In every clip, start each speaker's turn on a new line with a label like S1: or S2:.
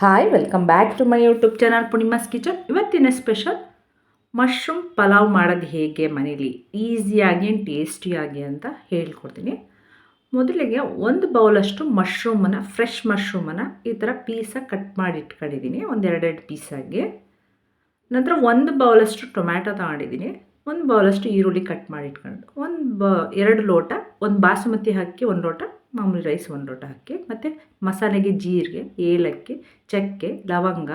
S1: Hi welcome back to my YouTube channel Poornima's kitchen. ಇವತ್ತಿನ special mushroom pulao ಮಾಡೋದು ಹೇಗೆ ಮನೇಲಿ ಈಸಿಯಾಗಿ ಆ್ಯಂಡ್ ಟೇಸ್ಟಿಯಾಗಿ ಅಂತ ಹೇಳ್ಕೊಡ್ತೀನಿ. ಮೊದಲಿಗೆ ಒಂದು ಬೌಲಷ್ಟು ಮಶ್ರೂಮನ್ನು, ಫ್ರೆಶ್ ಮಶ್ರೂಮನ್ನು ಈ ಥರ ಪೀಸಾಗಿ ಕಟ್ ಮಾಡಿ ಇಟ್ಕೊಂಡಿದ್ದೀನಿ, ಒಂದು ಎರಡೆರಡು ಪೀಸಾಗಿ. ನಂತರ ಒಂದು ಬೌಲಷ್ಟು ಟೊಮ್ಯಾಟೊ ತಗೊಂಡಿದ್ದೀನಿ, ಒಂದು ಬೌಲಷ್ಟು ಈರುಳ್ಳಿ ಕಟ್ ಮಾಡಿ ಇಟ್ಕೊಂಡು, ಎರಡು ಲೋಟ, ಒಂದು ಬಾಸುಮತಿ ಅಕ್ಕಿ ಒಂದು ಲೋಟ, ಮಾಮೂಲಿ ರೈಸ್ ಒಂದು ಲೋಟ ಹಾಕಿ, ಮತ್ತು ಮಸಾಲೆಗೆ ಜೀರಿಗೆ, ಏಲಕ್ಕಿ, ಚಕ್ಕೆ, ಲವಂಗ,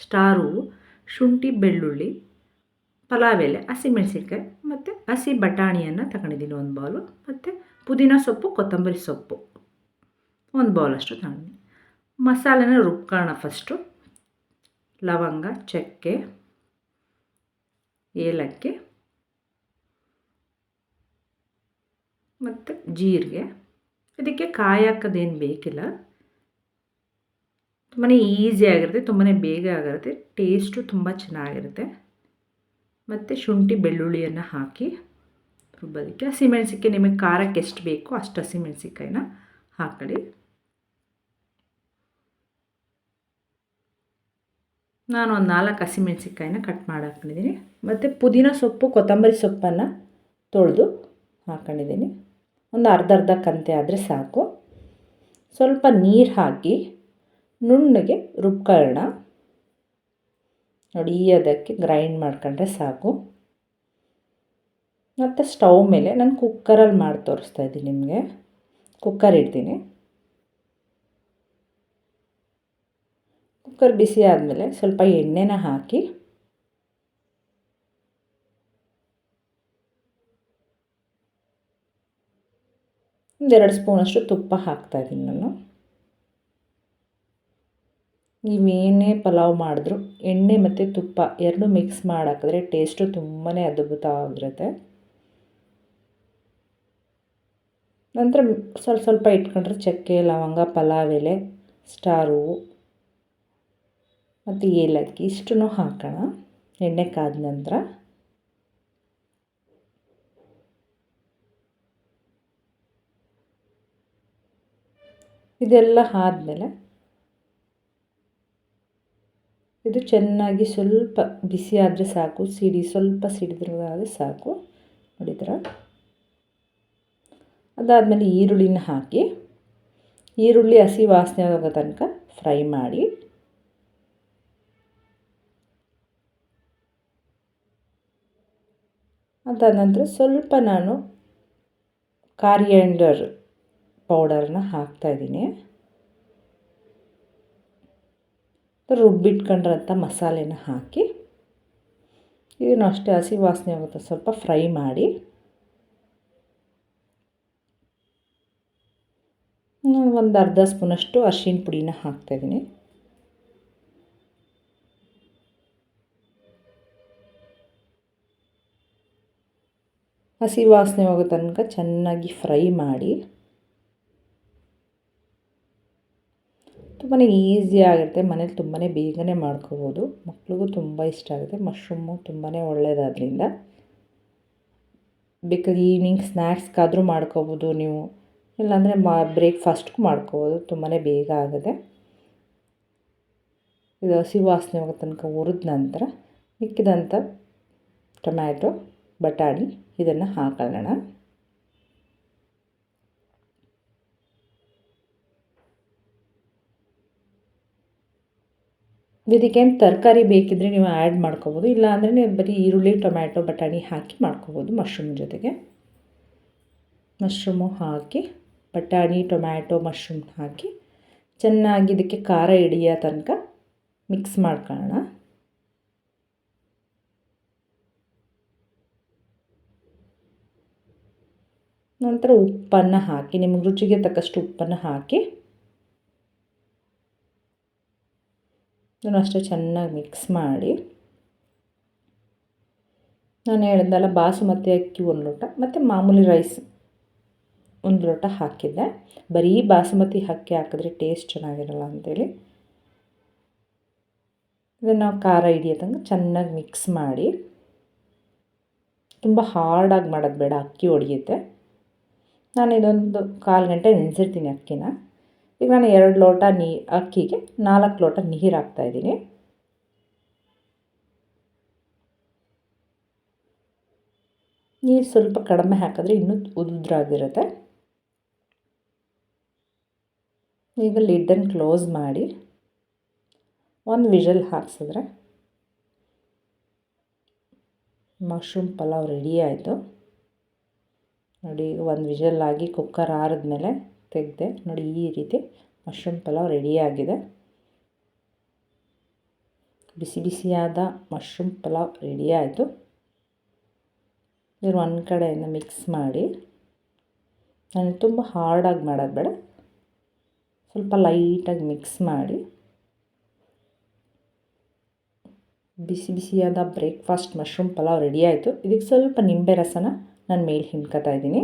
S1: ಸ್ಟಾರ್ ಹೂವು, ಶುಂಠಿ, ಬೆಳ್ಳುಳ್ಳಿ, ಪಲಾವ್ ಎಲೆ, ಹಸಿಮೆಣಸಿನ್ಕಾಯಿ ಮತ್ತು ಹಸಿ ಬಟಾಣಿಯನ್ನು ತಗೊಂಡಿದ್ದೀನಿ ಒಂದು ಬೌಲು, ಮತ್ತು ಪುದೀನ ಸೊಪ್ಪು, ಕೊತ್ತಂಬರಿ ಸೊಪ್ಪು ಒಂದು ಬೌಲಷ್ಟು ತಗೊಂಡಿದ್ದೀನಿ. ಮಸಾಲೆನ ರುಬ್ಕೊಳ್ಳೋಣ. ಫಸ್ಟು ಲವಂಗ, ಚಕ್ಕೆ, ಏಲಕ್ಕಿ ಮತ್ತು ಜೀರಿಗೆ. ಇದಕ್ಕೆ ಕಾಯಿ ಹಾಕೋದೇನು ಬೇಕಿಲ್ಲ, ತುಂಬಾ ಈಸಿಯಾಗಿರುತ್ತೆ, ತುಂಬಾ ಬೇಗ ಆಗಿರುತ್ತೆ, ಟೇಸ್ಟು ತುಂಬ ಚೆನ್ನಾಗಿರುತ್ತೆ. ಮತ್ತು ಶುಂಠಿ ಬೆಳ್ಳುಳ್ಳಿಯನ್ನು ಹಾಕಿ ರುಬ್ಬೋದಕ್ಕೆ. ಹಸಿಮೆಣಸಿನ್ಕಾಯಿ ನಿಮಗೆ ಖಾರಕ್ಕೆ ಎಷ್ಟು ಬೇಕೋ ಅಷ್ಟು ಹಸಿಮೆಣಸಿನ್ಕಾಯಿನ ಹಾಕೊಳ್ಳಿ. ನಾನು ಒಂದು 4 ಹಸಿಮೆಣಸಿನ್ಕಾಯಿನ ಕಟ್ ಮಾಡಿ ಹಾಕೊಂಡಿದ್ದೀನಿ. ಮತ್ತು ಪುದೀನ ಸೊಪ್ಪು, ಕೊತ್ತಂಬರಿ ಸೊಪ್ಪನ್ನು ತೊಳೆದು ಹಾಕ್ಕೊಂಡಿದ್ದೀನಿ. ಒಂದು ಅರ್ಧ ಕಂತೆ ಆದರೆ ಸಾಕು. ಸ್ವಲ್ಪ ನೀರು ಹಾಕಿ ನುಣ್ಣಗೆ ರುಬ್ಕೊಳ್ಳೋಣ. ನೋಡಿ, ಅದಕ್ಕೆ ಗ್ರೈಂಡ್ ಮಾಡ್ಕೊಂಡ್ರೆ ಸಾಕು. ಮತ್ತು ಸ್ಟವ್ ಮೇಲೆ ನಾನು ಕುಕ್ಕರಲ್ಲಿ ಮಾಡಿ ತೋರಿಸ್ತಾ ಇದ್ದೀನಿ ನಿಮಗೆ. ಕುಕ್ಕರ್ ಇಡ್ತೀನಿ. ಕುಕ್ಕರ್ ಬಿಸಿ ಆದಮೇಲೆ ಸ್ವಲ್ಪ ಎಣ್ಣೆನ ಹಾಕಿ ಒಂದೆರಡು ಸ್ಪೂನಷ್ಟು ತುಪ್ಪ ಹಾಕ್ತಾಯಿದ್ದೀನಿ ನಾನು. ನೀವೇನೇ ಪಲಾವ್ ಮಾಡಿದ್ರು ಎಣ್ಣೆ ಮತ್ತು ತುಪ್ಪ ಎರಡೂ ಮಿಕ್ಸ್ ಮಾಡಿ ಹಾಕಿದ್ರೆ ಟೇಸ್ಟು ತುಂಬಾ ಅದ್ಭುತವಾಗಿರುತ್ತೆ. ನಂತರ ಸ್ವಲ್ಪ ಇಟ್ಕೊಂಡ್ರೆ ಚಕ್ಕೆ, ಲವಂಗ, ಪಲಾವ್ ಎಲೆ, ಸ್ಟಾರ್ ಹೂವು ಮತ್ತು ಏಲಕ್ಕಿ ಇಷ್ಟನ್ನು ಹಾಕೋಣ. ಎಣ್ಣೆ ಕಾದ ನಂತರ ಇದೆಲ್ಲ ಆದಮೇಲೆ ಇದು ಚೆನ್ನಾಗಿ ಸ್ವಲ್ಪ ಬಿಸಿ ಆದರೆ ಸಾಕು, ಸ್ವಲ್ಪ ಸಿಡಿದ್ರೆ ಸಾಕು. ನೋಡಿದ್ರೆ ಅದಾದಮೇಲೆ ಈರುಳ್ಳಿನ ಹಾಕಿ, ಈರುಳ್ಳಿ ಹಸಿ ವಾಸನೆ ಹೋಗೋ ತನಕ ಫ್ರೈ ಮಾಡಿ. ಅದಾದ ನಂತರ ಸ್ವಲ್ಪ ನಾನು ಕಾರಿಯಾಂಡರ್ ಪೌಡರನ್ನ ಹಾಕ್ತಾಯಿದ್ದೀನಿ. ರುಬ್ಬಿಟ್ಕೊಂಡ್ರಂಥ ಮಸಾಲೆನ ಹಾಕಿ ಇದನ್ನು ಅಷ್ಟೇ ಹಸಿ ವಾಸನೆ ಆಗುತ್ತೆ ಸ್ವಲ್ಪ ಫ್ರೈ ಮಾಡಿ. ಒಂದು ಅರ್ಧ ಸ್ಪೂನಷ್ಟು ಅರಿಶಿನ ಪುಡಿನ ಹಾಕ್ತಾಯಿದ್ದೀನಿ. ಹಸಿ ವಾಸನೆ ಹೋಗೋ ತನಕ ಚೆನ್ನಾಗಿ ಫ್ರೈ ಮಾಡಿ. ತುಂಬಾ ಈಸಿಯಾಗಿರುತ್ತೆ, ಮನೇಲಿ ತುಂಬಾ ಬೇಗನೆ ಮಾಡ್ಕೋಬೋದು. ಮಕ್ಳಿಗೂ ತುಂಬ ಇಷ್ಟ ಆಗುತ್ತೆ. ಮಶ್ರೂಮು ತುಂಬಾ ಒಳ್ಳೆಯದಾದ್ರಿಂದ ಬೇಕಾದ್ರೆ ಈವ್ನಿಂಗ್ ಸ್ನ್ಯಾಕ್ಸ್ಗಾದರೂ ಮಾಡ್ಕೋಬೋದು ನೀವು, ಇಲ್ಲಾಂದರೆ ಬ್ರೇಕ್ಫಾಸ್ಟ್ಗೂ ಮಾಡ್ಕೋಬೋದು. ತುಂಬಾ ಬೇಗ ಆಗುತ್ತೆ. ಇದು ಹಸಿ ವಾಸನೆ ಹೋಗೋ ತನಕ ಹುರಿದ ನಂತರ ಮಿಕ್ಕಿದಂಥ ಟೊಮ್ಯಾಟೊ, ಬಟಾಣಿ ಇದನ್ನು ಹಾಕೊಳ್ಳೋಣ. ಇದಕ್ಕೇನು ತರಕಾರಿ ಬೇಕಿದ್ದರೆ ನೀವು ಆ್ಯಡ್ ಮಾಡ್ಕೋಬೋದು, ಇಲ್ಲಾಂದರೆ ನೀವು ಬರೀ ಈರುಳ್ಳಿ, ಟೊಮ್ಯಾಟೊ, ಬಟಾಣಿ ಹಾಕಿ ಮಾಡ್ಕೋಬೋದು. ಮಶ್ರೂಮ್ ಜೊತೆಗೆ ಮಶ್ರೂಮು ಹಾಕಿ, ಬಟಾಣಿ, ಟೊಮ್ಯಾಟೊ, ಮಶ್ರೂಮ್ ಹಾಕಿ ಚೆನ್ನಾಗಿ ಇದಕ್ಕೆ ಖಾರ ಹಿಡಿಯೋ ತನಕ ಮಿಕ್ಸ್ ಮಾಡ್ಕೊಳ್ಳೋಣ. ನಂತರ ಉಪ್ಪನ್ನು ಹಾಕಿ, ನಿಮಗೆ ರುಚಿಗೆ ತಕ್ಕಷ್ಟು ಉಪ್ಪನ್ನು ಹಾಕಿ ಇದನ್ನು ಅಷ್ಟೇ ಚೆನ್ನಾಗಿ ಮಿಕ್ಸ್ ಮಾಡಿ. ನಾನು ಹೇಳಿದ್ನಲ್ಲ, ಬಾಸುಮತಿ ಅಕ್ಕಿ 1 ಲೋಟ ಮತ್ತು ಮಾಮೂಲಿ ರೈಸ್ 1 ಲೋಟ ಹಾಕಿದ್ದೆ. ಬರೀ ಬಾಸುಮತಿ ಅಕ್ಕಿ ಹಾಕಿದ್ರೆ ಟೇಸ್ಟ್ ಚೆನ್ನಾಗಿರಲ್ಲ ಅಂಥೇಳಿ ಇದನ್ನು ನಾವು ಖಾರ ಹಿಡಿಯೋ ತನಕ ಚೆನ್ನಾಗಿ ಮಿಕ್ಸ್ ಮಾಡಿ. ತುಂಬ ಹಾರ್ಡಾಗಿ ಮಾಡೋದು ಬೇಡ, ಅಕ್ಕಿ ಹೊಡೆಯುತ್ತೆ. ನಾನು ಇದೊಂದು 1/4 ಗಂಟೆ ನೆನೆಸಿರ್ತೀನಿ ಅಕ್ಕಿನ. ಈಗ ನಾನು 2 ಲೋಟ ಅಕ್ಕಿಗೆ 4 ಲೋಟ ನೀರು ಹಾಕ್ತಾಯಿದ್ದೀನಿ. ನೀರು ಸ್ವಲ್ಪ ಕಡಿಮೆ ಹಾಕಿದ್ರೆ ಇನ್ನೂ ಉದುರಾಗಿರುತ್ತೆ. ಈಗ ಲಿಡ್ಡನ್ನು ಕ್ಲೋಸ್ ಮಾಡಿ 1 ವಿಷಲ್ ಹಾಕ್ಸಿದ್ರೆ ಮಶ್ರೂಮ್ ಪಲಾವ್ ರೆಡಿ ಆಯಿತು. ನೋಡಿ, ಈಗ 1 ವಿಷಲ್ ಆಗಿ ಕುಕ್ಕರ್ ಆರಿದ್ಮೇಲೆ ತೆಗೆದೆ. ನೋಡಿ, ಈ ರೀತಿ ಮಶ್ರೂಮ್ ಪಲಾವ್ ರೆಡಿಯಾಗಿದೆ. ಬಿಸಿ ಬಿಸಿಯಾದ ಮಶ್ರೂಮ್ ಪಲಾವ್ ರೆಡಿ ಆಯಿತು. ಇದ್ರ ಒಂದು ಕಡೆಯಿಂದ ಮಿಕ್ಸ್ ಮಾಡಿ, ನಾನು ತುಂಬ ಹಾರ್ಡಾಗಿ ಮಾಡೋದು ಬೇಡ, ಸ್ವಲ್ಪ ಲೈಟಾಗಿ ಮಿಕ್ಸ್ ಮಾಡಿ ಬಿಸಿ ಬಿಸಿಯಾದ ಬ್ರೇಕ್ಫಾಸ್ಟ್ ಮಶ್ರೂಮ್ ಪಲಾವ್ ರೆಡಿ ಆಯಿತು. ಇದಕ್ಕೆ ಸ್ವಲ್ಪ ನಿಂಬೆ ರಸನ ನಾನು ಮೇಲೆ ಹಿಂಡ್ಕೊತಾ ಇದ್ದೀನಿ.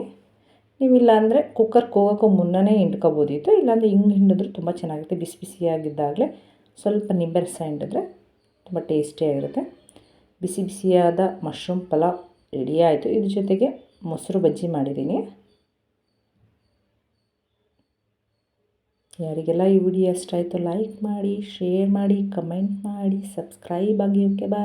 S1: ನೀವಿಲ್ಲ ಅಂದರೆ ಕುಕ್ಕರ್ಗೆ ಹೋಗೋಕ್ಕೂ ಮುನ್ನನೇ ಹಿಂಡ್ಕೊಬೋದಿತ್ತು, ಇಲ್ಲಾಂದರೆ ಹಿಂಗೆ ಹಿಂಡಿದ್ರು ತುಂಬ ಚೆನ್ನಾಗಿರುತ್ತೆ. ಬಿಸಿ ಬಿಸಿಯಾಗಿದ್ದಾಗಲೇ ಸ್ವಲ್ಪ ನಿಂಬೆ ರಸ ಹಿಂಡಿದ್ರೆ ತುಂಬ ಟೇಸ್ಟಿಯಾಗಿರುತ್ತೆ. ಬಿಸಿ ಬಿಸಿಯಾದ ಮಶ್ರೂಮ್ ಪಲಾವ್ ರೆಡಿ ಆಯಿತು. ಇದ್ರ ಜೊತೆಗೆ ಮೊಸರು ಬಜ್ಜಿ ಮಾಡಿದ್ದೀನಿ. ಯಾರಿಗೆಲ್ಲ ಈ ವಿಡಿಯೋ ಇಷ್ಟ ಆಯಿತು ಲೈಕ್ ಮಾಡಿ, ಶೇರ್ ಮಾಡಿ, ಕಮೆಂಟ್ ಮಾಡಿ, ಸಬ್ಸ್ಕ್ರೈಬ್ ಆಗಿ. ಓಕೆ, ಬಾಯ್.